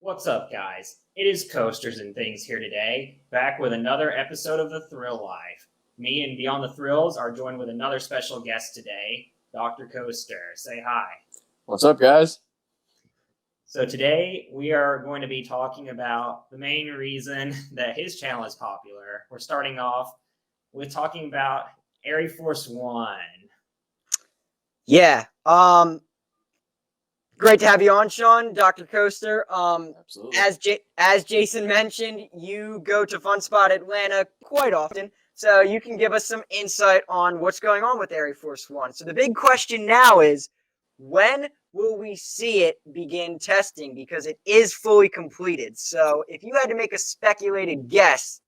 What's up, guys? It is Coasters and Things here today, back with another episode of The Thrill Life. Me and Beyond the Thrills are joined with another special guest today, Dr. Coaster. Say hi. What's up, guys? So today we are going to be talking about the main reason that his channel is popular. We're starting off with talking about Airy Force One. Yeah. Great to have you on, Sean, Dr. Coaster. Absolutely. As Jason mentioned, you go to Fun Spot Atlanta quite often, so you can give us some insight on what's going on with ArieForce One. So the big question now is, when will we see it begin testing? Because it is fully completed. So if you had to make a speculated guess,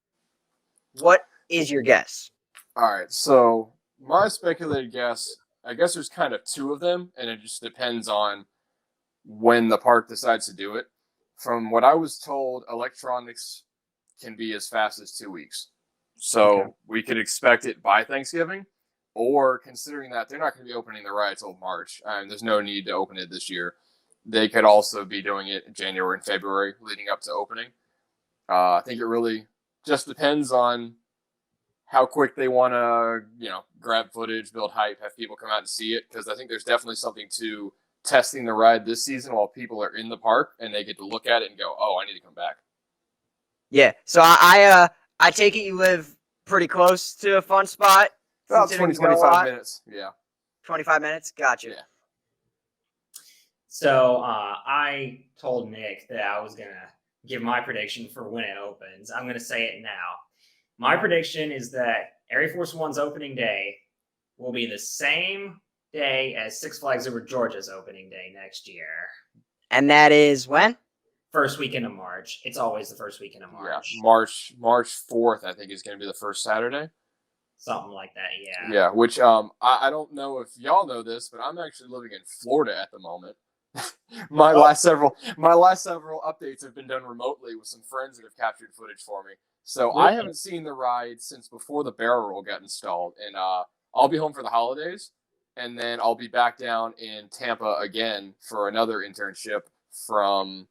what is your guess? All right. So my speculated guess, I guess there's kind of two of them, and it just depends on when the park decides to do it. From what I was told, electronics can be as fast as 2 weeks. So we could expect it by Thanksgiving, or considering that they're not going to be opening the ride until March, and there's no need to open it this year, they could also be doing it in January and February leading up to opening. I think it really just depends on how quick they want to, grab footage, build hype, have people come out and see it, because I think there's definitely something to testing the ride this season while people are in the park and they get to look at it and go, oh, I need to come back. Yeah. So I take it you live pretty close to a Fun Spot? About 25 minutes. Yeah. 25 minutes? Gotcha. Yeah. So I told Nick that I was going to give my prediction for when it opens. I'm going to say it now. My prediction is that Airy Force One's opening day will be the same day as Six Flags Over Georgia's opening day next year. And that is when? First weekend of March. It's always the first weekend of March. Yeah, March 4th, I think, is going to be the first Saturday. Something like that, yeah. Yeah, which I don't know if y'all know this, but I'm actually living in Florida at the moment. My last several updates have been done remotely with some friends that have captured footage for me. So I haven't seen the ride since before the barrel roll got installed, and I'll be home for the holidays, and then I'll be back down in Tampa again for another internship from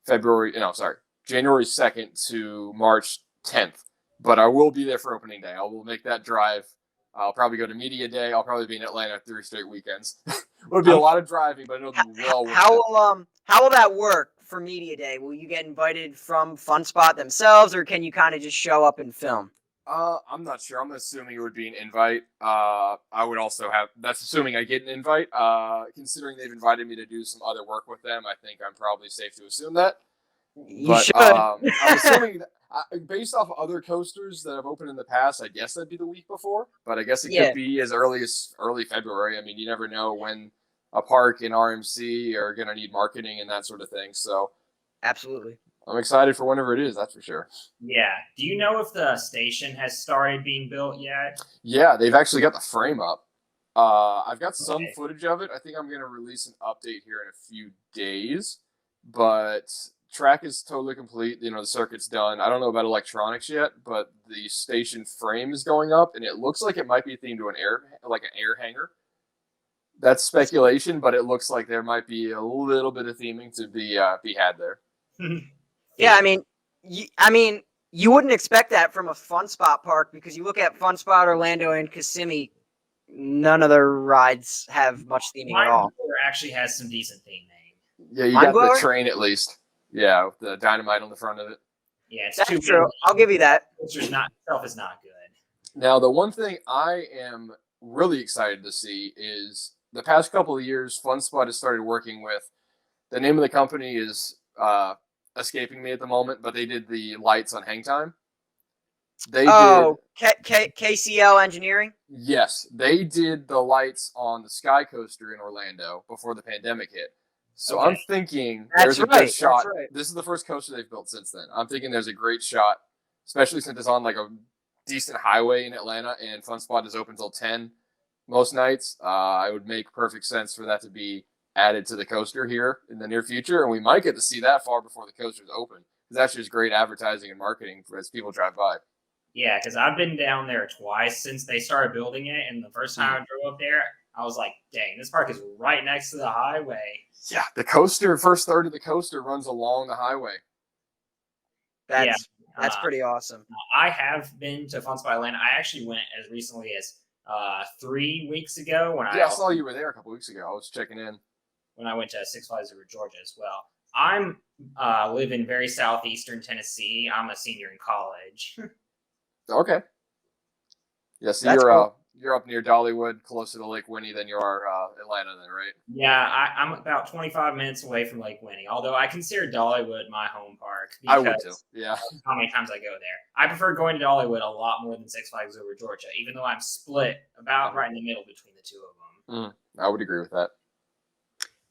January 2nd to March 10th. But I will be there for opening day. I will make that drive. I'll probably go to media day. I'll probably be in Atlanta 3 straight weekends. It'll be a lot of driving, but it'll be well worth it. How will that work for media day? Will you get invited from Fun Spot themselves, or can you kind of just show up and film? I'm not sure. I'm assuming it would be an invite. I would also have. That's assuming I get an invite. Considering they've invited me to do some other work with them, I think I'm probably safe to assume that. You should. I'm assuming that, based off other coasters that have opened in the past, I guess that'd be the week before. But I guess it could be as early February. I mean, you never know when a park and RMC are going to need marketing and that sort of thing. So, absolutely. I'm excited for whenever it is, that's for sure. Yeah. Do you know if the station has started being built yet? Yeah, they've actually got the frame up. I've got some footage of it. I think I'm going to release an update here in a few days. But track is totally complete. The circuit's done. I don't know about electronics yet, but the station frame is going up, and it looks like it might be themed to an air hangar. That's speculation, but it looks like there might be a little bit of theming to be had there. Yeah, I mean, you wouldn't expect that from a Fun Spot park, because you look at Fun Spot Orlando and Kissimmee, none of their rides have much theming at all. Actually has some decent theming. Yeah, you got the train at least. Yeah, with the dynamite on the front of it. Yeah, it's That's true. I'll give you that. Itself is not good. Now, the one thing I am really excited to see is the past couple of years, Fun Spot has started working with. The name of the company is escaping me at the moment, but they did the lights on Hang Time. KCL Engineering? Yes, they did the lights on the Sky Coaster in Orlando before the pandemic hit. So I'm thinking there's a good shot. Right. This is the first coaster they've built since then. I'm thinking there's a great shot, especially since it's on like a decent highway in Atlanta, and Fun Spot is open till 10 most nights. It would make perfect sense for that to be added to the coaster here in the near future, and we might get to see that far before the coaster's open. Because that's just great advertising and marketing as people drive by. Yeah, because I've been down there twice since they started building it, and the first time I drove up there, I was like, dang, this park is right next to the highway. Yeah, the coaster, first third of the coaster runs along the highway. That's Uh, pretty awesome. I have been to Fun Spot Atlanta. I actually went as recently as 3 weeks ago when Yeah, I saw you were there a couple weeks ago. I was checking in. when I went to Six Flags Over Georgia as well. I'm live in very southeastern Tennessee. I'm a senior in college. Okay. Yeah, so That's cool. you're up near Dollywood, closer to Lake Winnie than you are Atlanta, then, right? Yeah, I'm about 25 minutes away from Lake Winnie, although I consider Dollywood my home park I would too. because Yeah. of how many times I go there. I prefer going to Dollywood a lot more than Six Flags Over Georgia, even though I'm split about right in the middle between the two of them. I would agree with that.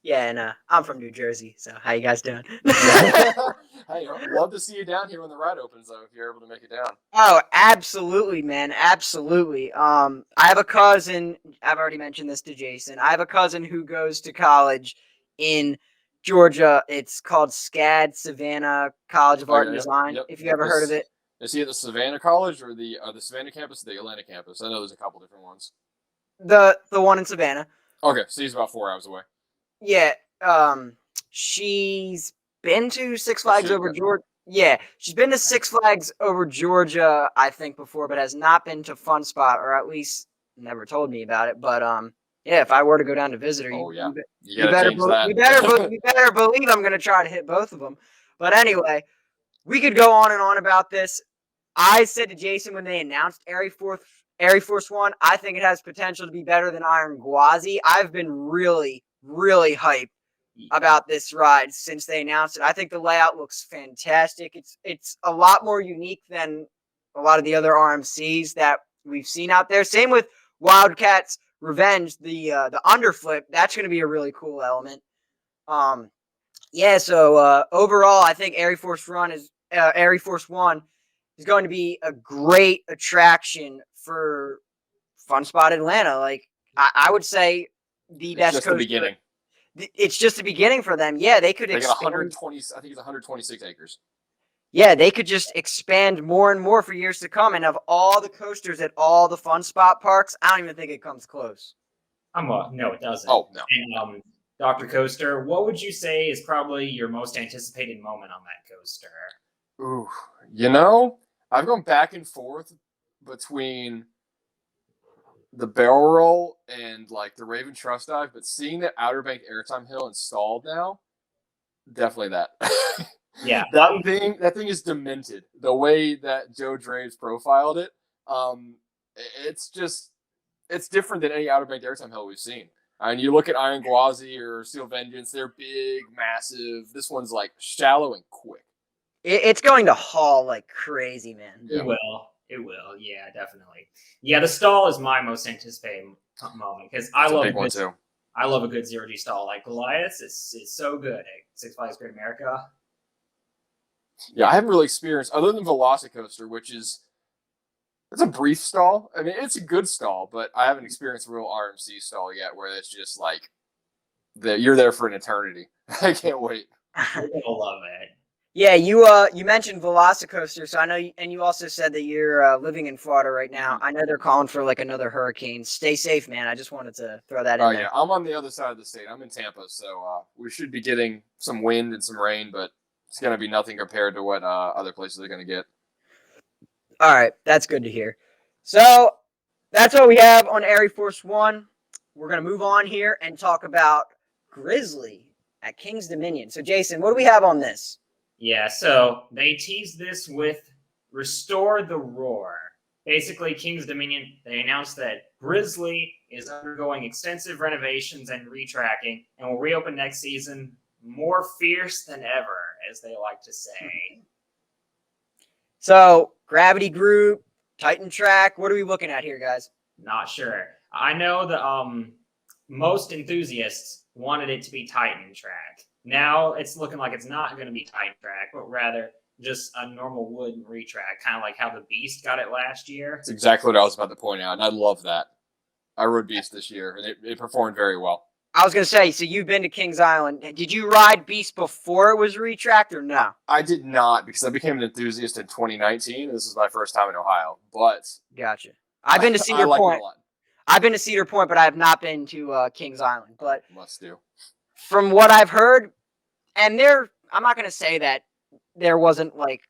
Yeah, and I'm from New Jersey, so how you guys doing? Hey, I'd love to see you down here when the ride opens, though, if you're able to make it down. Oh, absolutely, man, absolutely. I have a cousin. I've already mentioned this to Jason. I have a cousin who goes to college in Georgia. It's called SCAD, Savannah College of Art and Design. Yep. If you ever heard of it. Is he at the Savannah College or the Savannah campus or the Atlanta campus? I know there's a couple different ones. The one in Savannah. Okay, so he's about 4 hours away. Yeah. She's been to Six Flags Over Georgia. Yeah, she's been to Six Flags Over Georgia, I think, before, but has not been to Fun Spot, or at least never told me about it. But yeah, if I were to go down to visit her, you better believe I'm gonna try to hit both of them. But anyway, we could go on and on about this. I said to Jason when they announced Airy Force One, I think it has potential to be better than Iron Gwazi. I've been really, really hyped about this ride since they announced it. I think the layout looks fantastic. It's a lot more unique than a lot of the other RMCs that we've seen out there. Same with Wildcat's Revenge, the underflip. That's going to be a really cool element. Yeah. So overall, I think Airy Force One is going to be a great attraction for Fun Spot Atlanta. Like I would say, the best just the beginning. It's just the beginning for them. Yeah, they could expand. 120. I think it's 126 acres. Yeah, they could just expand more and more for years to come. And of all the coasters at all the Fun Spot parks, I don't even think it comes close. No, it doesn't. Oh no. And Dr. Coaster, what would you say is probably your most anticipated moment on that coaster? Ooh, you know, I've gone back and forth between the barrel roll and like the Raven Trust Dive, but seeing the Outer Bank Airtime Hill installed now, definitely that. Yeah, that thing is demented. The way that Joe Draves profiled it, it's different than any Outer Bank Airtime Hill we've seen. And you look at Iron Gwazi or Steel Vengeance, they're big, massive. This one's like shallow and quick. It's going to haul like crazy, man. Yeah. It will. Yeah, definitely. Yeah, the stall is my most anticipated moment because I love a good 0G stall. Like Goliath, it's so good at Six Flags Great America. Yeah, I haven't really experienced, other than Velocicoaster, which is it's a brief stall. I mean, it's a good stall, but I haven't experienced a real RMC stall yet where it's just like you're there for an eternity. I can't wait. You're gonna love it. Yeah, you mentioned Velocicoaster, so I know, and you also said that you're living in Florida right now. I know they're calling for like another hurricane. Stay safe, man. I just wanted to throw that in there. Yeah, I'm on the other side of the state. I'm in Tampa, so we should be getting some wind and some rain, but it's going to be nothing compared to what other places are going to get. All right, that's good to hear. So that's what we have on Airy Force One. We're going to move on here and talk about Grizzly at King's Dominion. So, Jason, what do we have on this? Yeah, so they teased this with Restore the Roar. Basically, King's Dominion, they announced that Grizzly is undergoing extensive renovations and retracking and will reopen next season more fierce than ever, as they like to say. So, Gravity Group, Titan Track, what are we looking at here, guys? Not sure. I know that most enthusiasts wanted it to be Titan Track. Now it's looking like it's not going to be Titan Track, but rather just a normal wooden retrack, kind of like how the Beast got it last year. That's exactly what I was about to point out, and I love that. I rode Beast this year, and it performed very well. I was going to say, so you've been to Kings Island. Did you ride Beast before it was retracked or no? I did not, because I became an enthusiast in 2019. This is my first time in Ohio, but... Gotcha. I've been to Cedar Point. I've been to Cedar Point, but I have not been to Kings Island. But Must do. from what I've heard, and I'm not gonna say that there wasn't like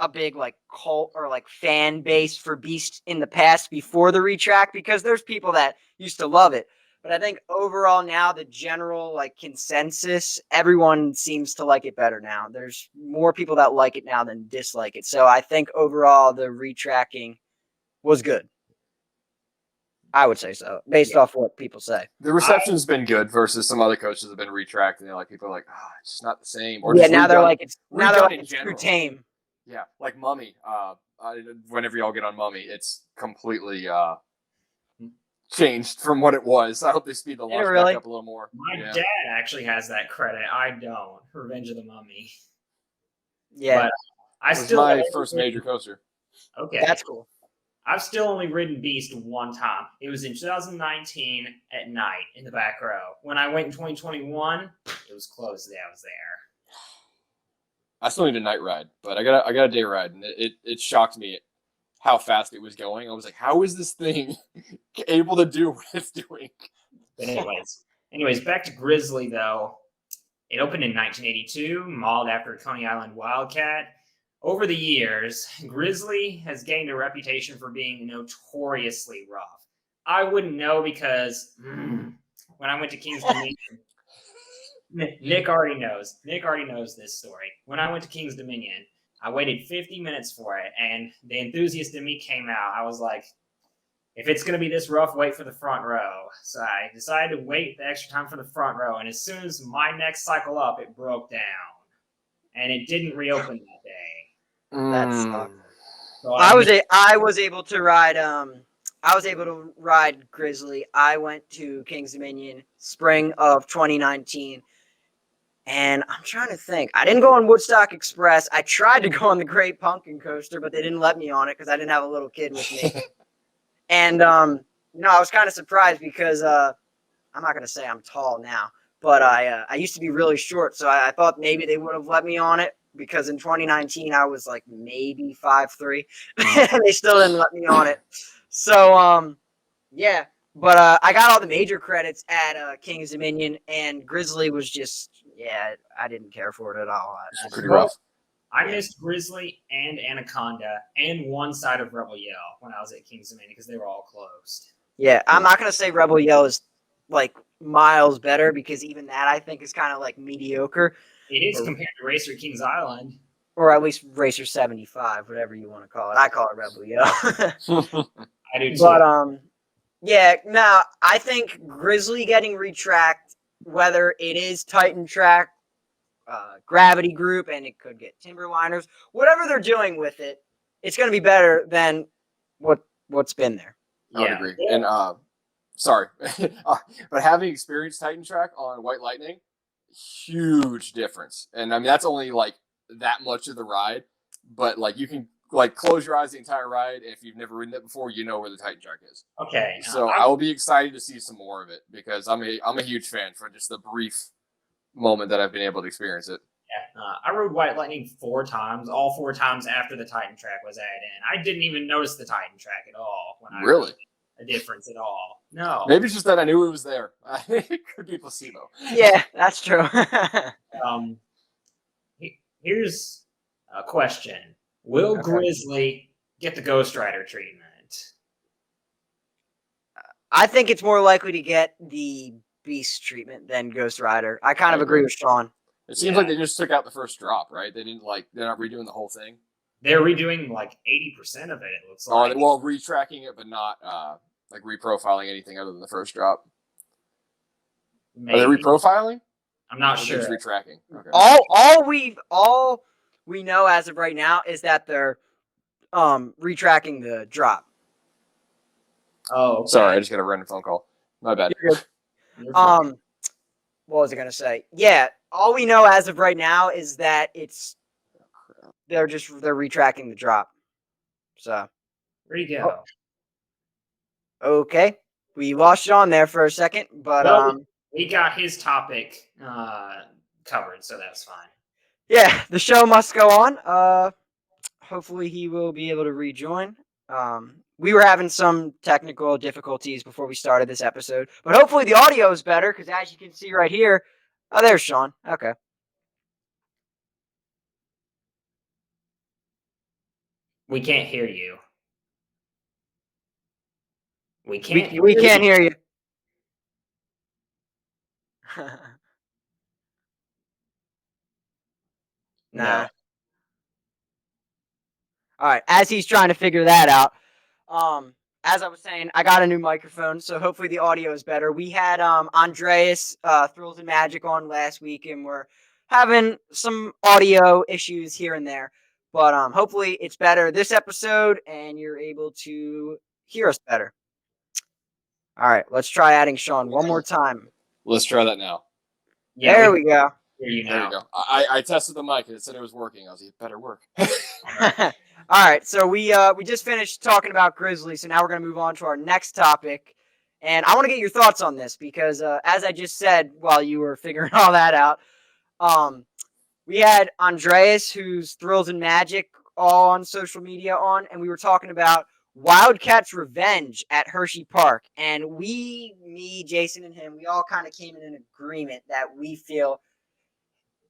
a big like cult or like fan base for Beast in the past before the retrack, because there's people that used to love it. But I think overall now the general like consensus, everyone seems to like it better now. There's more people that like it now than dislike it. So I think overall the retracking was good. I would say so, based off what people say. The reception's been good versus some other coaches have been retracted. And people are like, it's just not the same. Or Yeah, just now they're like it's too general. tame. Yeah, like Mummy. Whenever y'all get on Mummy, it's completely changed from what it was. I hope they speed the launch back up a little more. My dad actually has that credit. I don't. Revenge of the Mummy. Yeah, but I it was still my first major coaster. Okay, that's cool. I've still only ridden Beast one time. It was in 2019 at night in the back row. When I went in 2021, it was closed the day I was there. I still need a night ride, but I got a day ride, and it shocked me how fast it was going. I was like, how is this thing able to do what it's doing? But anyways, back to Grizzly though. It opened in 1982, modeled after Coney Island Wildcat. Over the years, Grizzly has gained a reputation for being notoriously rough. I wouldn't know because when I went to Kings Dominion, Nick already knows. Nick already knows this story. When I went to Kings Dominion, I waited 50 minutes for it, and the enthusiast in me came out. I was like, if it's going to be this rough, wait for the front row. So I decided to wait the extra time for the front row, and as soon as my next cycle up, it broke down. And it didn't reopen that day. That sucked. So I was able to ride Grizzly. I went to Kings Dominion spring of 2019. And I'm trying to think. I didn't go on Woodstock Express. I tried to go on the Great Pumpkin Coaster, but they didn't let me on it because I didn't have a little kid with me. And I was kind of surprised because I'm not gonna say I'm tall now, but I used to be really short, so I thought maybe they would have let me on it because in 2019 I was like maybe 5'3", and they still didn't let me on it. So yeah. But I got all the major credits at Kings Dominion, and Grizzly was just, I didn't care for it at all. It's pretty rough. I missed Grizzly and Anaconda and one side of Rebel Yell when I was at Kings Dominion because they were all closed. Yeah, I'm not going to say Rebel Yell is like miles better because even that I think is kind of like mediocre. It is compared to Racer Kings Island. Or at least Racer 75, whatever you want to call it. I call it Rebel Yell. I do too. But, yeah, no, I think Grizzly getting retracked, whether it is Titan track, gravity group, and it could get timberliners, whatever they're doing with it, it's going to be better than what's been there. I would agree. And sorry, but having experienced Titan track on White Lightning, huge difference. And I mean that's only like that much of the ride, but like you can like close your eyes the entire ride. If you've never ridden it before, you know where the Titan track is. Okay. So I will be excited to see some more of it because I'm a huge fan for just the brief moment that I've been able to experience it. Yeah, I rode White Lightning 4 times, all 4 times after the Titan track was added in. I didn't even notice the Titan track at all when I really a difference at all. No, maybe it's just that I knew it was there. It could be placebo. Yeah, that's true. Here's a question: will Grizzly get the Ghost Rider treatment? I think it's more likely to get the Beast treatment than Ghost Rider. I kind of agree with Sean. It seems like they just took out the first drop, right? They're not redoing the whole thing. They're redoing like 80% of it. It looks like. Well, retracking it, but not like reprofiling anything other than the first drop. Maybe. Are they reprofiling? I'm not sure. Just retracking. Okay. All we know as of right now is that they're retracking the drop. Oh, okay. Sorry, I just got a random phone call. My bad. You're good. What was I gonna say? Yeah, all we know as of right now is that they're retracking the drop. So Where'd he go? Okay, we lost Sean there for a second, but we got his topic covered, so that's fine. Yeah, the show must go on. Hopefully he will be able to rejoin. we were having some technical difficulties before we started this episode, but hopefully the audio is better because as you can see right here, oh, there's Sean. Okay. We can't hear you. We We can't. can't hear you. Nah. No. All right. As he's trying to figure that out, as I was saying, I got a new microphone, so hopefully the audio is better. We had Andreas Thrills and Magic on last week, and we're having some audio issues here and there, but hopefully it's better this episode, and you're able to hear us better. All right, let's try adding Sean one more time. Let's try that now. Yeah, there we go. Hear you There now. you go. I tested the mic and it said it was working. I was like, it better work. All right, so we just finished talking about Grizzly, so now we're going to move on to our next topic. And I want to get your thoughts on this because, as I just said while you were figuring all that out, we had Andreas, who's Thrills and Magic, all on social media on, and we were talking about Wildcat's revenge at Hershey Park. And me, Jason, and him, we all kind of came in an agreement that we feel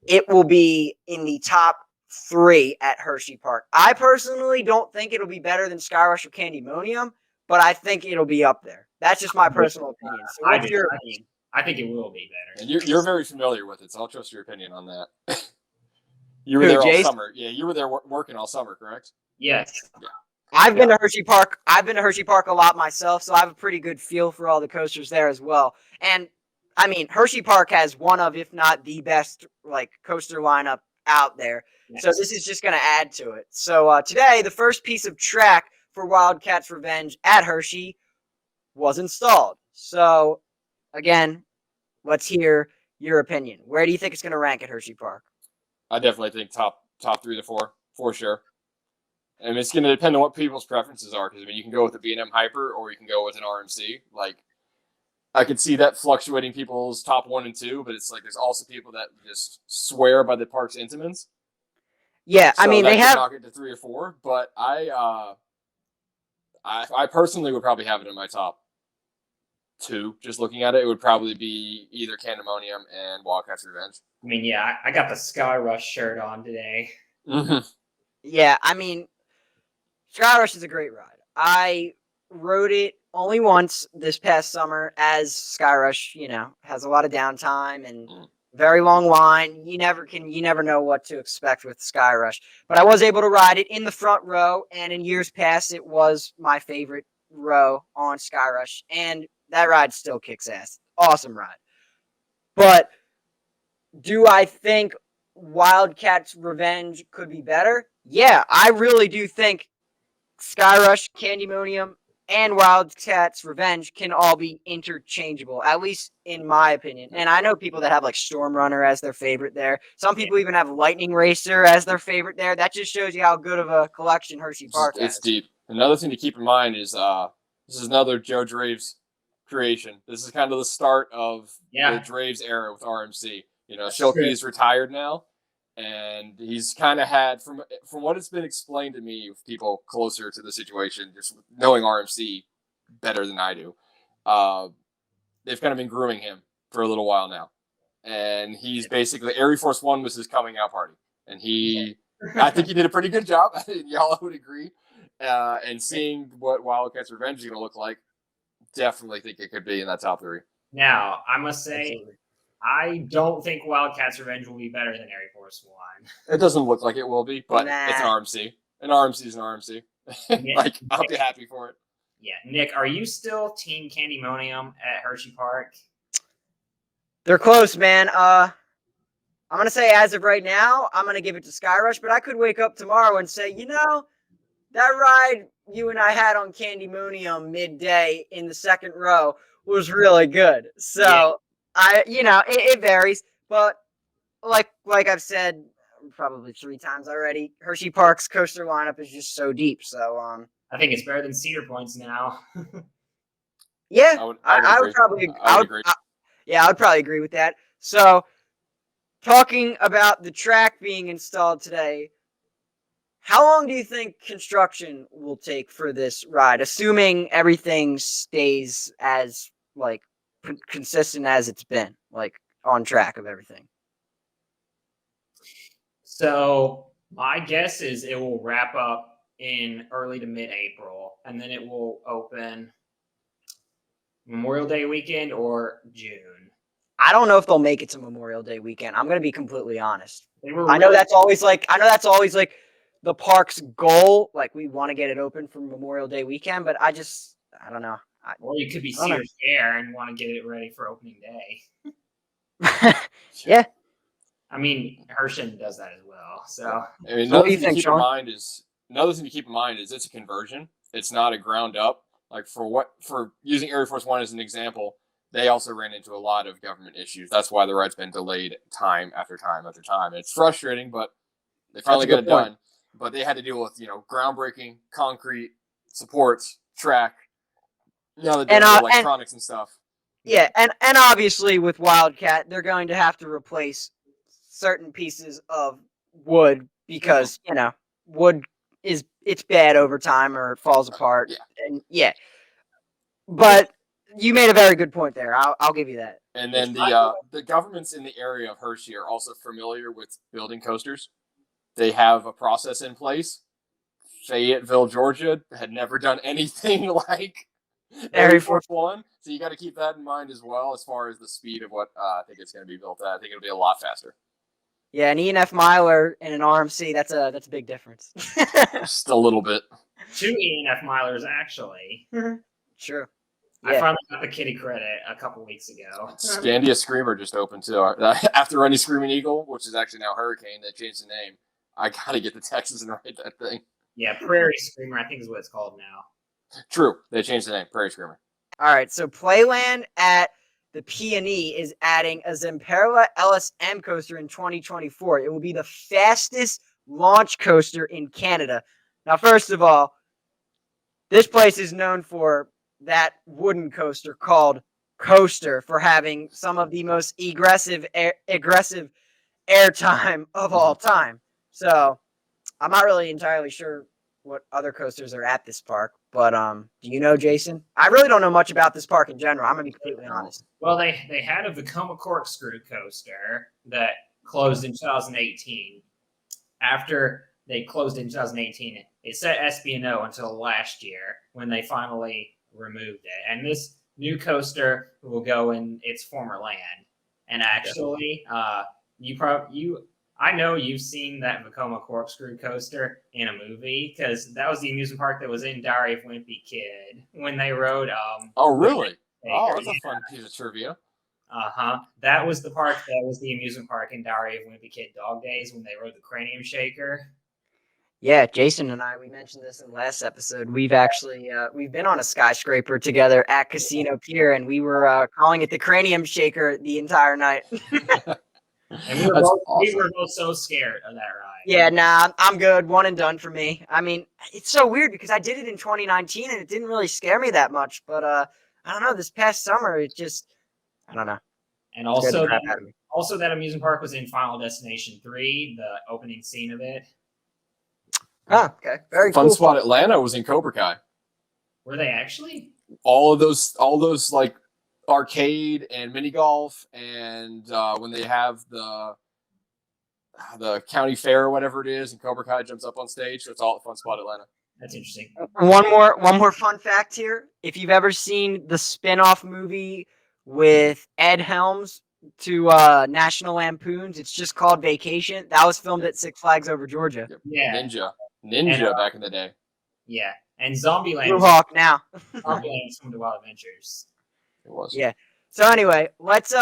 it will be in the top 3 at Hershey Park. I personally don't think it'll be better than Skyrush or Candymonium, but I think it'll be up there. That's just my personal opinion. So what's your opinion? I think it will be better. And you're very familiar with it, so I'll trust your opinion on that. You were there all Jace? summer. Yeah, you were there working all summer, correct? Yes. Yeah. I've been to Hershey Park. I've been to Hershey Park a lot myself, so I have a pretty good feel for all the coasters there as well. And I mean, Hershey Park has one of, if not the best, like coaster lineup out there. Yes. So this is just going to add to it. So today, the first piece of track for Wildcat's Revenge at Hershey was installed. So again, let's hear your opinion. Where do you think it's going to rank at Hershey Park? I definitely think top 3 to 4 for sure. And it's going to depend on what people's preferences are, because I mean, you can go with a B&M Hyper or you can go with an RMC. Like, I could see that fluctuating people's top 1 and 2, but it's like there's also people that just swear by the park's Intamins. Yeah, So I mean, that they could have knock it to 3 or 4, but I personally would probably have it in my top 2. Just looking at it, it would probably be either Candymonium and Wildcat's Revenge. I mean, yeah, I got the Sky Rush shirt on today. Mm-hmm. Yeah, I mean, Skyrush is a great ride. I rode it only once this past summer, as Skyrush, has a lot of downtime and very long line. You never know what to expect with Skyrush. But I was able to ride it in the front row, and in years past, it was my favorite row on Skyrush, and that ride still kicks ass. Awesome ride. But do I think Wildcat's Revenge could be better? Yeah, I really do think Skyrush, Candymonium, and Wildcat's Revenge can all be interchangeable, at least in my opinion. And I know people that have like Storm Runner as their favorite there. Some people even have Lightning Racer as their favorite there. That just shows you how good of a collection Hershey Park has. It's deep. Another thing to keep in mind is this is another Joe Draves creation. This is kind of the start of the Draves era with RMC. Shilke is retired now, and he's kind of had, from what it's been explained to me, with people closer to the situation, just knowing RMC better than I do, they've kind of been grooming him for a little while now. And he's basically, Airy Force One was his coming out party. And I think he did a pretty good job. Y'all would agree. And seeing what Wildcat's Revenge is going to look like, definitely think it could be in that top 3. Now, I must say, Absolutely. I don't think Wildcat's Revenge will be better than Airy Force One. It doesn't look like it will be, but Nah. it's an RMC. An RMC is an RMC. Like, I'll be happy for it. Yeah. Nick, are you still Team Candymonium at Hershey Park? They're close, man. I'm going to say as of right now, I'm going to give it to Skyrush, but I could wake up tomorrow and say, that ride you and I had on Candymonium midday in the second row was really good. So, it varies, but like I've said probably 3 times already, Hershey Park's coaster lineup is just so deep. So, I think it's better than Cedar Point's now. yeah, I would probably, I would agree. I would probably agree with that. So, talking about the track being installed today, How long do you think construction will take for this ride, assuming everything stays as like consistent as it's been, like on track of everything? So my guess is it will wrap up in early to mid-April, and then it will open Memorial Day weekend or June. I don't know if they'll make it to Memorial Day weekend. I'm going to be completely honest. They were I know really- that's always like the park's goal. Like we want to get it open for Memorial Day weekend, but I don't know. or you could be I don't know. Sears Fair and want to get it ready for opening day. Yeah. I mean, Hershey does that as well. So I mean, So what another do you thing to think, keep Sean? in mind is it's a conversion. It's not a ground up. Like for using Airy Force One as an example, they also ran into a lot of government issues. That's why the ride's been delayed time after time after time. It's frustrating, but they finally got it done. But they had to deal with groundbreaking, concrete, supports, track. Now they're doing electronics and stuff. Yeah, and obviously with Wildcat, they're going to have to replace certain pieces of wood because wood it's bad over time or it falls apart. Yeah. And but you made a very good point there. I'll give you that. And then the governments in the area of Hershey are also familiar with building coasters. They have a process in place. Fayetteville, Georgia, had never done anything like Airy Force One, so you got to keep that in mind as well, as far as the speed of what I think it's going to be built at. I think it'll be a lot faster. Yeah, an E&F miler and an RMC, that's a big difference. Just a little bit. 2 E&F milers actually. Sure. I Yeah. finally got the kitty credit a couple weeks ago. Scandia Screamer just opened too. After running Screaming Eagle, which is actually now Hurricane, that changed the name. I gotta get the Texas and write that thing. Yeah, Prairie Screamer, I think is what it's called now. True, they changed the name, Prairie Screamer. All right, so Playland at the P&E is adding a Zamperla LSM coaster in 2024. It will be the fastest launch coaster in Canada. Now, first of all, this place is known for that wooden coaster called Coaster for having some of the most aggressive airtime of all time. So I'm not really entirely sure what other coasters are at this park, but do you know, Jason? I really don't know much about this park in general. I'm gonna be completely honest. Well, they had a Vekoma Corkscrew coaster that closed in 2018. After they closed in 2018, it set SB&O until last year when they finally removed it. And this new coaster will go in its former land. And actually, I know you've seen that Vekoma Corkscrew coaster in a movie because that was the amusement park that was in Diary of a Wimpy Kid when they rode. Oh, really? Oh, Baker. that's a fun piece of trivia. That was the park that was the amusement park in Diary of a Wimpy Kid Dog Days when they rode the Cranium Shaker. Yeah, Jason and I, we mentioned this in the last episode. We've actually we've been on a skyscraper together at Casino Pier, and we were calling it the Cranium Shaker the entire night. And we were both so scared of that ride. Yeah, nah, I'm good. One and done for me. I mean, it's so weird because I did it in 2019 and it didn't really scare me that much. But I don't know. This past summer, it just, I don't know. And also that amusement park was in Final Destination 3, the opening scene of it. Oh, okay. Very Fun cool. Spot Atlanta was in Cobra Kai. Were they actually? All those like arcade and mini golf, and when they have the county fair or whatever it is, and Cobra Kai jumps up on stage, so it's all at Fun Spot Atlanta. That's interesting. One more fun fact here. If you've ever seen the spin-off movie with Ed Helms to National Lampoons, it's just called Vacation. That was filmed at Six Flags Over Georgia. Yep. Yeah. Ninja back in the day. Yeah. And Zombieland. Blue Hawk now. Zombieland was from the Wild Adventures. It was. Yeah. So anyway, let's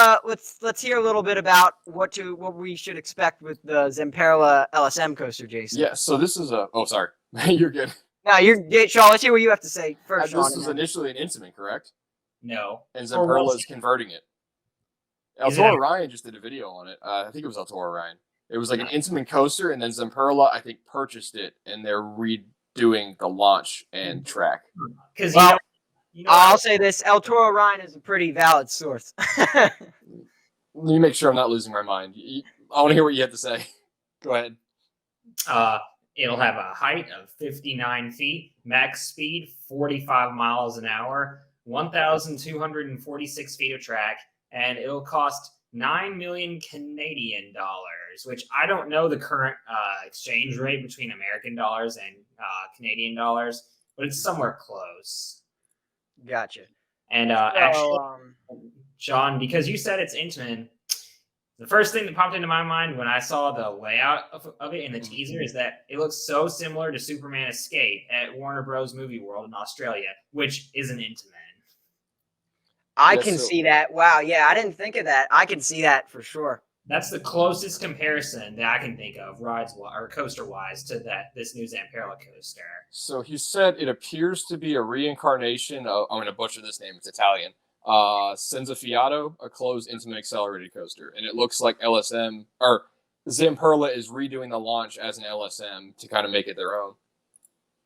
hear a little bit about what we should expect with the Zamperla LSM coaster, Jason. Yeah. So this is sorry, you're good. No, Sean. Let's hear what you have to say first. This was initially an Intamin, correct? No. And Zamperla is converting it. El Toro Ryan just did a video on it. I think it was El Toro Ryan. It was like an Intamin coaster, and then Zamperla, I think, purchased it, and they're redoing the launch and track. Because I'll say this: El Toro Ryan is a pretty valid source. Let me make sure I'm not losing my mind. I want to hear what you have to say. Go ahead. It'll have a height of 59 feet, max speed 45 miles an hour, 1,246 feet of track, and it'll cost 9 million Canadian dollars, which I don't know the current exchange rate between American dollars and Canadian dollars, but it's somewhere close. Gotcha. And So, actually, Sean, because you said it's Intamin, the first thing that popped into my mind when I saw the layout of it in the teaser is that it looks so similar to Superman Escape at Warner Bros. Movie World in Australia, which is an Intamin. I can see that. Wow, yeah, I didn't think of that. I can see that for sure. That's the closest comparison that I can think of, coaster wise, to this new Zamperla coaster. So he said it appears to be a reincarnation of, I'm going to butcher this name, it's Italian. Senza Fiato, a closed Intamin accelerated coaster, and it looks like LSM or Zamperla is redoing the launch as an LSM to kind of make it their own.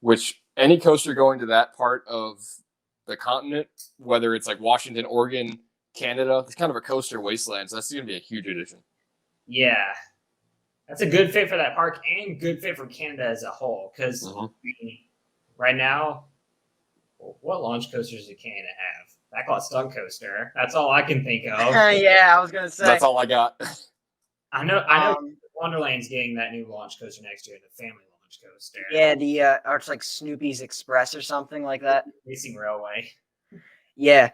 Which any coaster going to that part of the continent, whether it's like Washington, Oregon, Canada, it's kind of a coaster wasteland. So that's going to be a huge addition. Yeah, that's a good fit for that park and good fit for Canada as a whole. Because right now, what launch coasters does Canada have? That got Stunt Coaster. That's all I can think of. Yeah, I was gonna say. That's all I got. I know. Wonderland's getting that new launch coaster next year, the family launch coaster. Yeah, or it's like Snoopy's Express or something like that. Racing Railway. Yeah.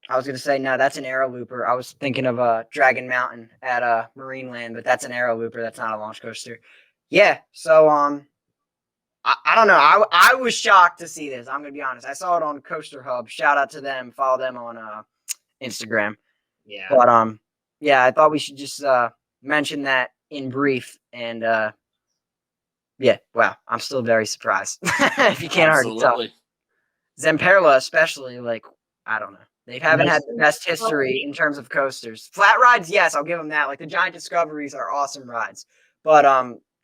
I was gonna say no, that's an aero looper. I was thinking of Dragon Mountain at Marineland, but that's an aero looper. That's not a launch coaster. Yeah. So I don't know. I was shocked to see this. I'm gonna be honest. I saw it on Coaster Hub. Shout out to them. Follow them on Instagram. Yeah. But yeah, I thought we should just mention that in brief. And yeah, wow, I'm still very surprised. If you can't already tell. Zamperla, especially, like, I don't know. They haven't had the best history in terms of coasters. Flat rides, yes, I'll give them that. Like the Giant Discoveries are awesome rides, but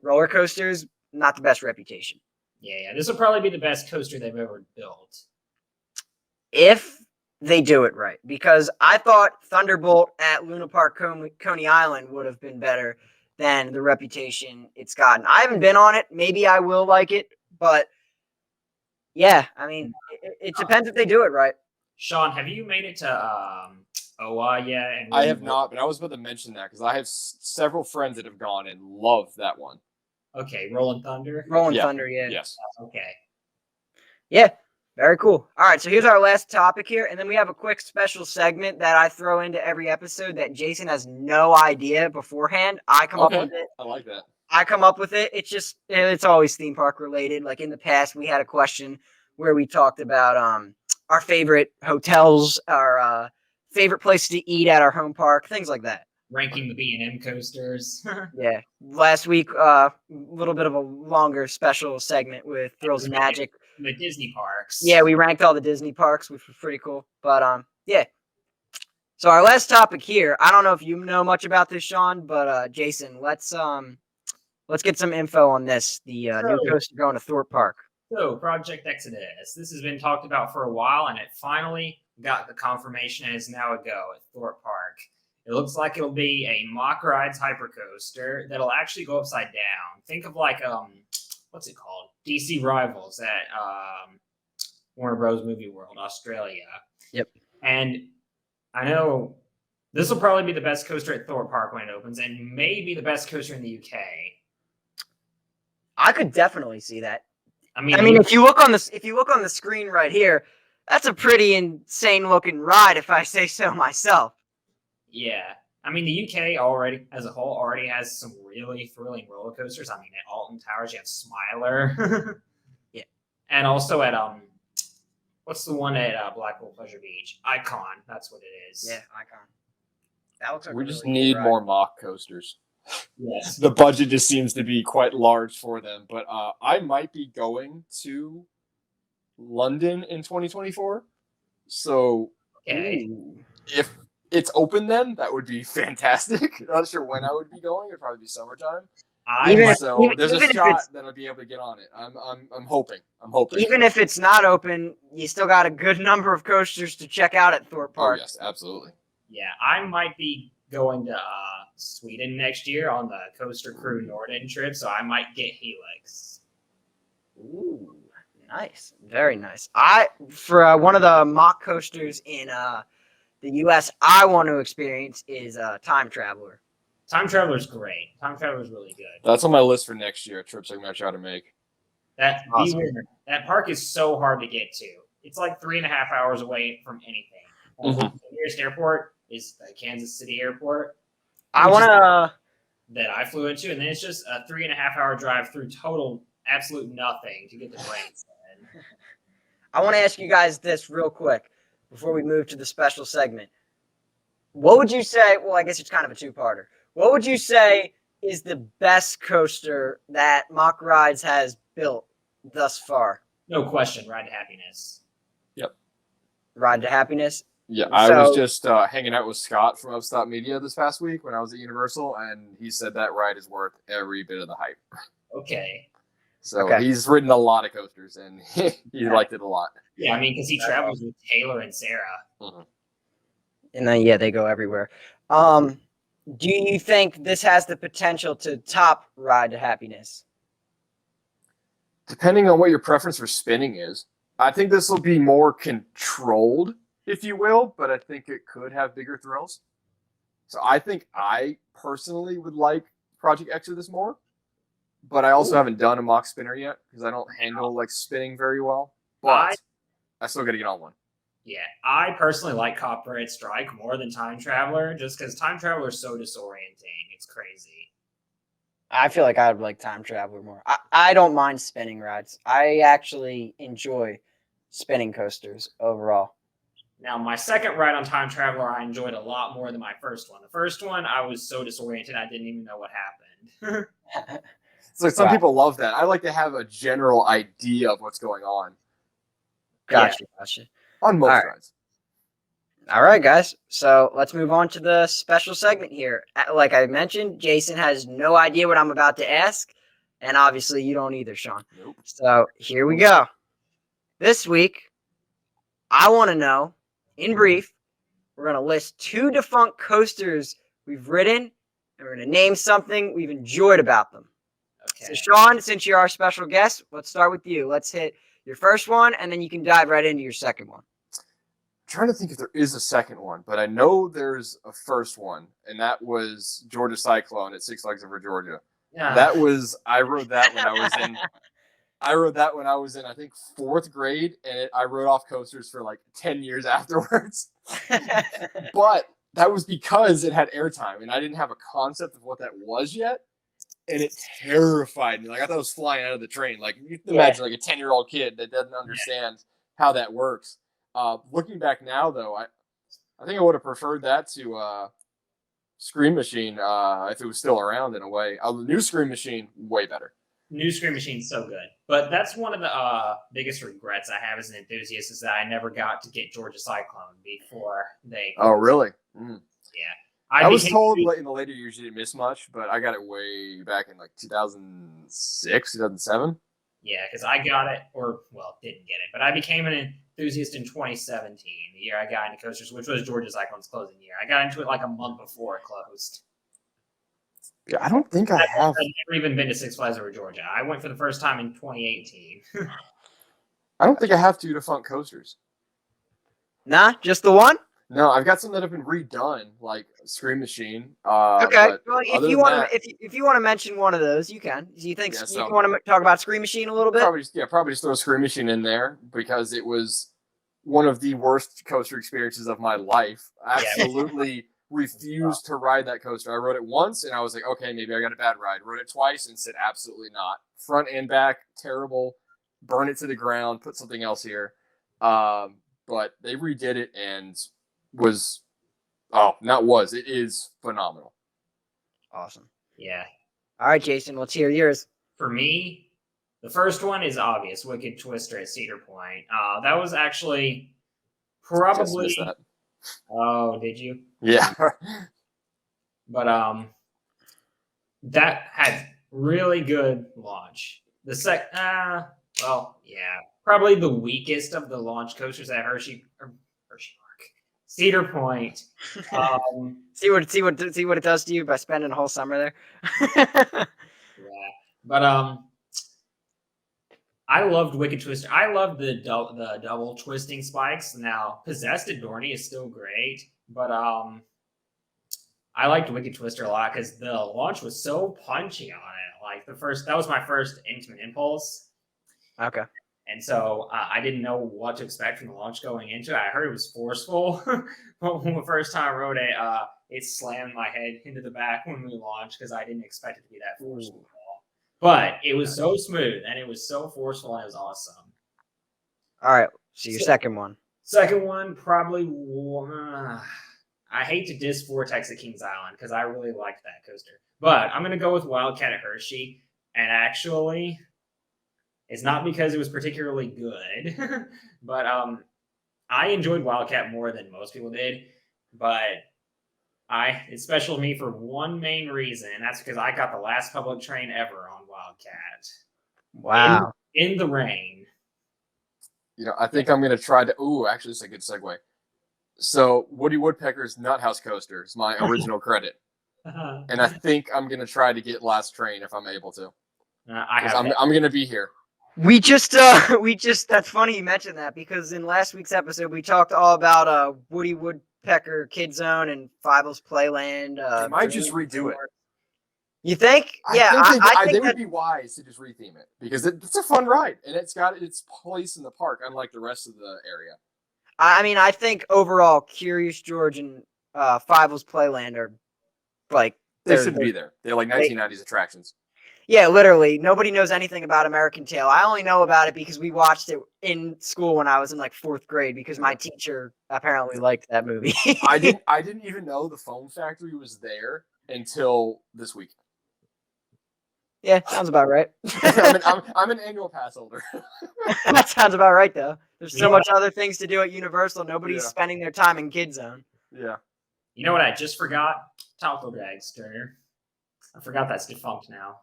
roller coasters, not the best reputation. Yeah. This will probably be the best coaster they've ever built. If they do it right. Because I thought Thunderbolt at Luna Park Coney Island would have been better than the reputation it's gotten. I haven't been on it. Maybe I will like it. But, yeah, I mean, it depends if they do it right. Sean, have you made it to Oa yet? And I have not, but I was about to mention that because I have several friends that have gone and love that one. Okay, Rolling Thunder? Thunder, yeah. Yes. Okay. Yeah, very cool. All right, so here's our last topic here, and then we have a quick special segment that I throw into every episode that Jason has no idea beforehand. I come up with it. I like that. I come up with it. It's always theme park related. Like in the past, we had a question where we talked about our favorite hotels, our favorite places to eat at our home park, things like that. Ranking the B&M coasters. Yeah. Last week, a little bit of a longer special segment with Thrills and Magic. The Disney parks. Yeah, we ranked all the Disney parks, which was pretty cool. But yeah. So our last topic here, I don't know if you know much about this, Sean, but Jason, let's get some info on this. The new coaster going to Thor Park. So, Project Exodus. This has been talked about for a while, and it finally got the confirmation and is now a go at Thor Park. It looks like it'll be a Mock Rides hypercoaster that'll actually go upside down. Think of like what's it called? DC Rivals at Warner Bros. Movie World, Australia. Yep. And I know this will probably be the best coaster at Thor Park when it opens, and maybe the best coaster in the UK. I could definitely see that. I mean, if you look on the screen right here, that's a pretty insane looking ride, if I say so myself. Yeah. I mean, the UK already, as a whole, already has some really thrilling roller coasters. I mean, at Alton Towers, you have Smiler. Yeah. And also at, what's the one at Blackpool Pleasure Beach? Icon. That's what it is. Yeah, Icon. That looks like we just need more mock coasters. Yes. The budget just seems to be quite large for them. But I might be going to London in 2024. So if it's open then, that would be fantastic. Not sure when I would be going. It'd probably be summertime. There's a shot that I'll be able to get on it. I'm hoping. Even if it's not open, you still got a good number of coasters to check out at Thor Park. Oh, yes, absolutely. Yeah, I might be going to Sweden next year on the Coaster Crew Norden trip, so I might get Helix. Ooh, nice, very nice. For one of the mock coasters in the U.S. I want to experience is Time Traveler. Time Traveler's great. Time Traveler's really good. That's on my list for next year. Trips I'm gonna try to make. That Awesome. that park is so hard to get to. It's like 3.5 hours away from anything. Mhm. The nearest airport is the Kansas City Airport. I want to. That I flew into, and then it's just a 3.5 hour drive through total absolute nothing to get to Branson. I want to ask you guys this real quick before we move to the special segment. What would you say? Well, I guess it's kind of a two-parter. What would you say is the best coaster that Mock Rides has built thus far? No question, Ride to Happiness. Ride to Happiness? Yeah, I was So- just hanging out with Scott from Upstop Media this past week when I was at Universal, and he said that ride is worth every bit of the hype. Okay. So Okay. he's ridden a lot of coasters, and he liked it a lot. Yeah, I mean, because he travels with Taylor and Sarah. And then, yeah, they go everywhere. Do you think this has the potential to top Ride to Happiness? Depending on what your preference for spinning is, I think this will be more controlled, if you will, but I think it could have bigger thrills. So I think I personally would like Project Exodus more, but I also haven't done a mock spinner yet because I don't handle like spinning very well. But I still got to get on one. Yeah, I personally like Copperhead Strike more than Time Traveler, just because Time Traveler is so disorienting. It's crazy. I feel like I would like Time Traveler more. I don't mind spinning rides. I actually enjoy spinning coasters overall. Now, my second ride on Time Traveler, I enjoyed a lot more than my first one. The first one, I was so disoriented, I didn't even know what happened. It's like some Wow. people love that. I like to have a general idea of what's going on Gotcha. on most All right. rides. All right, guys. So let's move on to the special segment here. Like I mentioned, Jason has no idea what I'm about to ask, and obviously you don't either, Sean. Nope. So here we go. This week, I want to know, in brief, we're going to list 2 defunct coasters we've ridden, and we're going to name something we've enjoyed about them. Okay. So, Sean, since you're our special guest, let's start with you. Let's hit your first one, and then you can dive right into your second one. Trying to think if there is a second one, but I know there's a first one, and that was Georgia Cyclone at Six Flags Over Georgia. Yeah. I rode that when I was in I think 4th grade, and I rode off coasters for like 10 years afterwards. But that was because it had airtime, and I didn't have a concept of what that was yet, and it terrified me. Like I thought I was flying out of the train. Like you can imagine like a 10-year-old kid that doesn't understand how that works. Looking back now, though, I think I would have preferred that to Scream Machine if it was still around in a way. The new Scream Machine, way better. New Scream Machine's so good. But that's one of the biggest regrets I have as an enthusiast is that I never got to get Georgia Cyclone before they... Oh, really? Mm. Yeah. I was told in the later years you didn't miss much, but I got it way back in like 2006, 2007. Yeah, because I got it, didn't get it, but I became an enthusiast in 2017, the year I got into coasters, which was Georgia Cyclone's closing year. I got into it like a month before it closed. Yeah, I don't think I have. I've never even been to Six Flags Over Georgia. I went for the first time in 2018. I don't think I have 2 defunct coasters. Nah, just the one? No, I've got some that have been redone, like Scream Machine. Okay. But Well, other if you than want that, to, if you want to mention one of those, you can. Do you think Yeah, you so- want to talk about Scream Machine a little bit? probably just throw Scream Machine in there because it was one of the worst coaster experiences of my life. I absolutely refused to ride that coaster. I rode it once and I was like, okay, maybe I got a bad ride. Rode it twice and said, absolutely not. Front and back, terrible. Burn it to the ground. Put something else here. But they redid it and it is phenomenal. Awesome. Yeah. All right, Jason, let's hear yours. For me, the first one is obvious, Wicked Twister at Cedar Point. That was actually Just probably... missed that. Oh, did you? Yeah. But that had really good launch. The probably the weakest of the launch coasters at Hershey Park. Cedar Point. See what it does to you by spending a whole summer there. Yeah, but I loved Wicked Twister. I loved the double twisting spikes. Now, Possessed Adorny is still great, but I liked Wicked Twister a lot because the launch was so punchy on it. Like that was my first Intimate Impulse. Okay. And so I didn't know what to expect from the launch going into it. I heard it was forceful. But the first time I rode it, it slammed my head into the back when we launched because I didn't expect it to be that forceful. But it was so smooth and it was so forceful and it was awesome. All right. So your second one. Second one, probably. I hate to diss Vortex at Kings Island because I really liked that coaster. But I'm going to go with Wildcat at Hershey. And actually, it's not because it was particularly good, but I enjoyed Wildcat more than most people did. But it's special to me for one main reason, and that's because I got the last public train ever on Wildcat. Wow. In the rain. I think I'm going to try to... Ooh, actually, it's a good segue. So, Woody Woodpecker's Nuthouse Coaster is my original credit. And I think I'm going to try to get last train if I'm able to. I'm going to be here. We just that's funny you mentioned that because in last week's episode we talked all about Woody Woodpecker Kid Zone and Fievel's Playland. They might just redo it. You think? Yeah, I think it would be wise to just retheme it because it's a fun ride and it's got its place in the park, unlike the rest of the area. I mean, I think overall, Curious George and Fievel's Playland are like they should be there. They're like 1990s attractions. Yeah, literally. Nobody knows anything about American Tail. I only know about it because we watched it in school when I was in like 4th grade because my teacher apparently liked that movie. I didn't even know the Foam Factory was there until this week. Yeah, sounds about right. I'm an annual pass holder. That sounds about right, though. There's so much other things to do at Universal. Nobody's spending their time in Kid Zone. Yeah. You know what I just forgot? Talco Dragster. I forgot that's defunct now.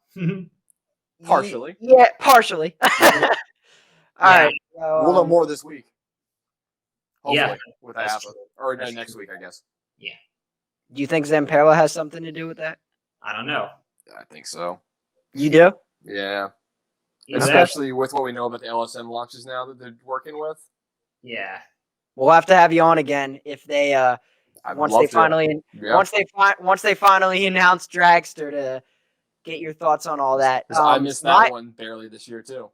Partially. Yeah, partially. All right. So, we'll know more this week. Hopefully, with that or next week, I guess. Yeah. Do you think Zamperla has something to do with that? I don't know. I think so. You do? Yeah. Especially with what we know about the LSM launches now that they're working with. Yeah. We'll have to have you on again if they once they finally announce Dragster to get your thoughts on all that. I missed that one barely this year too.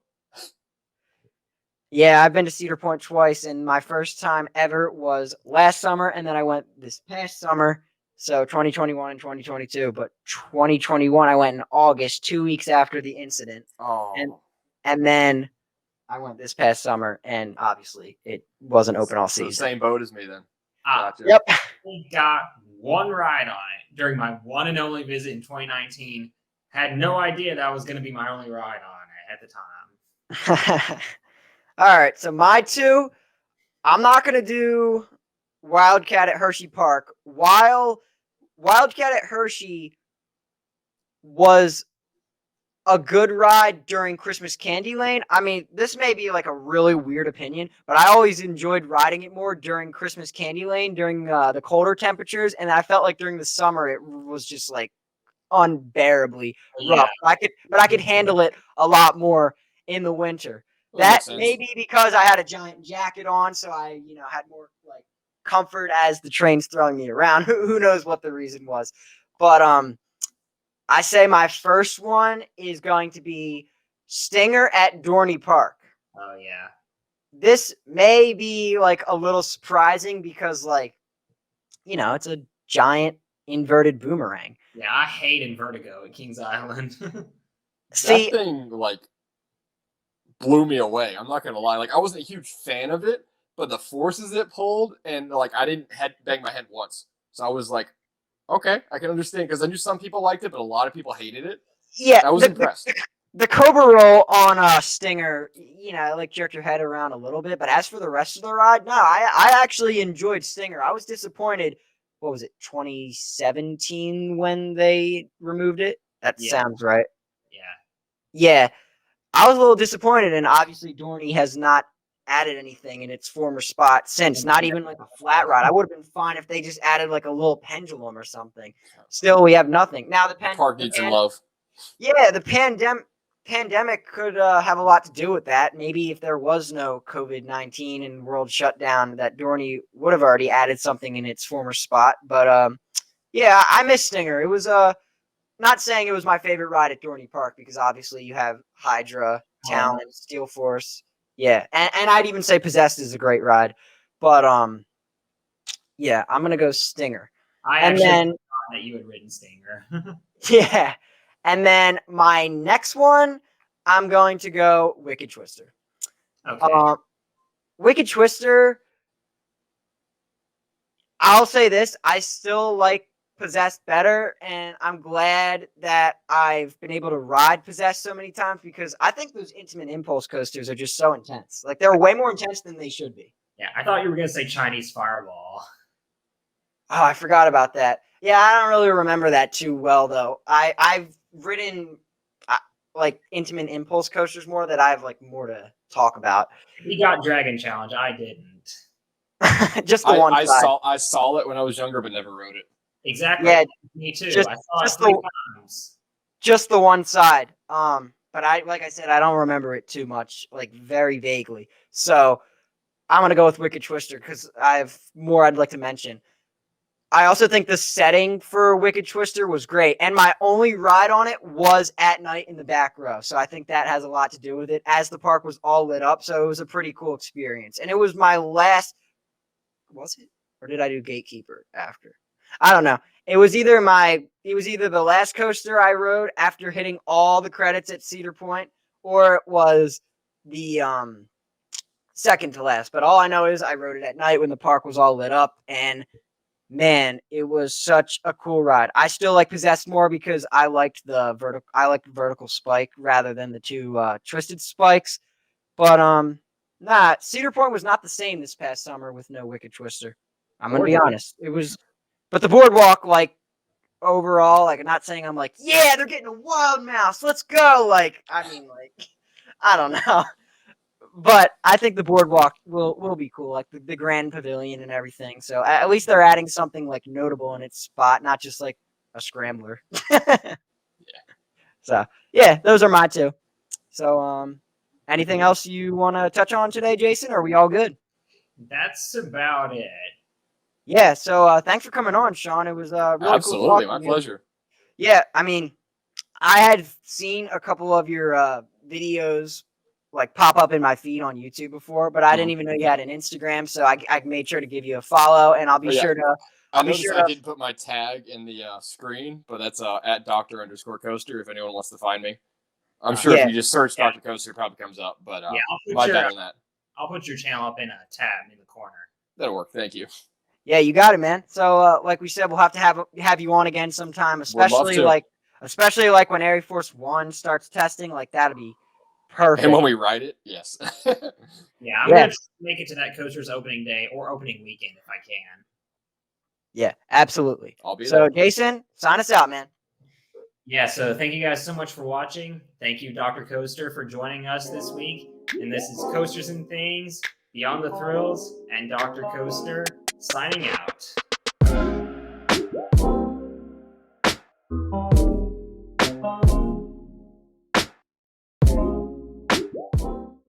Yeah, I've been to Cedar Point twice, and my first time ever was last summer, and then I went this past summer. So 2021 and 2022, but 2021 I went in August, 2 weeks after the incident. Oh. And then I went this past summer, and obviously it wasn't open all season. Same boat as me then. Gotcha. Yep. We got one ride on it during my one and only visit in 2019. Had no idea that was going to be my only ride on it at the time. All right, so my two, I'm not going to do Wildcat at Hershey Park. While Wildcat at Hershey was a good ride during Christmas Candy Lane. I mean, this may be like a really weird opinion, but I always enjoyed riding it more during Christmas Candy Lane during the colder temperatures, and I felt like during the summer it was just like unbearably rough. But I could handle it a lot more in the winter. That may be because I had a giant jacket on, so I had more like comfort as the train's throwing me around. Who knows what the reason was, but I say my first one is going to be Stinger at Dorney Park. Oh, yeah. This may be like a little surprising because it's a giant inverted boomerang. Yeah, I hate Invertigo at Kings Island. See, that thing blew me away. I'm not going to lie. I wasn't a huge fan of it, but the forces it pulled and I didn't bang my head once. So I was like, okay, I can understand because I knew some people liked it, but a lot of people hated it. Yeah, I was impressed. The Cobra roll on Stinger, jerked your head around a little bit. But as for the rest of the ride, no, I actually enjoyed Stinger. I was disappointed. What was it, 2017 when they removed it? That sounds right. Yeah. Yeah, I was a little disappointed, and obviously Dorney has not added anything in its former spot since. Not even like a flat rod. I would have been fine if they just added like a little pendulum or something. Still, we have nothing now. The park needs some love. Yeah, the pandemic could have a lot to do with that. Maybe if there was no COVID-19 and world shutdown, that Dorney would have already added something in its former spot. But yeah, I miss Stinger. It was not saying it was my favorite ride at Dorney Park because obviously you have Hydra, Talon, Steel Force. Yeah, and I'd even say Possessed is a great ride. But yeah, I'm gonna go Stinger. I And actually then- thought that you had ridden Stinger. Yeah. And then my next one, I'm going to go Wicked Twister. Okay. Wicked Twister, I'll say this, I still like Possessed better, and I'm glad that I've been able to ride Possessed so many times because I think those Intimate Impulse coasters are just so intense. Like, they're way more intense than they should be. Yeah, I thought you were gonna say Chinese Fireball. Oh, I forgot about that. Yeah, I don't really remember that too well, though. I've ridden like Intimate Impulse coasters more that I have like more to talk about. He got Dragon Challenge. I didn't. Just the one side. I saw it when I was younger, but never rode it. Exactly. Yeah, Me too. just- I saw just it 3 the- times. Just the one side. But like I said, I don't remember it too much, like very vaguely. So I'm gonna go with Wicked Twister because I have more I'd like to mention. I also think the setting for Wicked Twister was great, and my only ride on it was at night in the back row. So I think that has a lot to do with it, as the park was all lit up. So it was a pretty cool experience, and it was my last. Was it, or did I do Gatekeeper after? I don't know. It was either the last coaster I rode after hitting all the credits at Cedar Point, or it was the second to last. But all I know is I rode it at night when the park was all lit up, and man, it was such a cool ride. I still like Possessed more because I liked the vertical spike rather than the two twisted spikes. But nah, Cedar Point was not the same this past summer with no Wicked Twister. I'm gonna be honest. It was, but the boardwalk, like overall, like I'm not saying I'm like, yeah, they're getting a wild mouse, let's go. Like, I mean, like, I don't know. But I think the boardwalk will be cool, like the Grand Pavilion and everything. So at least they're adding something like notable in its spot, not just like a scrambler. Yeah. So yeah, those are my two. So anything else you want to touch on today, Jason? Or are we all good? That's about it. Yeah. So thanks for coming on, Sean. It was really Absolutely, cool. my pleasure. Yeah, I mean, I had seen a couple of your videos like pop up in my feed on YouTube before, but I didn't even know you had an Instagram, so I made sure to give you a follow, and I'll be sure to. I noticed I didn't put my tag in the screen, but that's at Dr_Coaster if anyone wants to find me. I'm sure if you just search Dr. Coaster, it probably comes up. But my bad on that. I'll put your channel up in a tab in the corner. That'll work. Thank you. Yeah, you got it, man. So like we said, we'll have to have you on again sometime, especially like when ArieForce One starts testing. Like that'd be perfect. And when we ride it, yes. Yeah, I'm gonna make it to that coaster's opening day or opening weekend if I can. Yeah, absolutely. I'll be there. So, Jason, sign us out, man. Yeah, so thank you guys so much for watching. Thank you, Dr. Coaster, for joining us this week. And this is Coasters and Things, Beyond the Thrills, and Dr. Coaster signing out.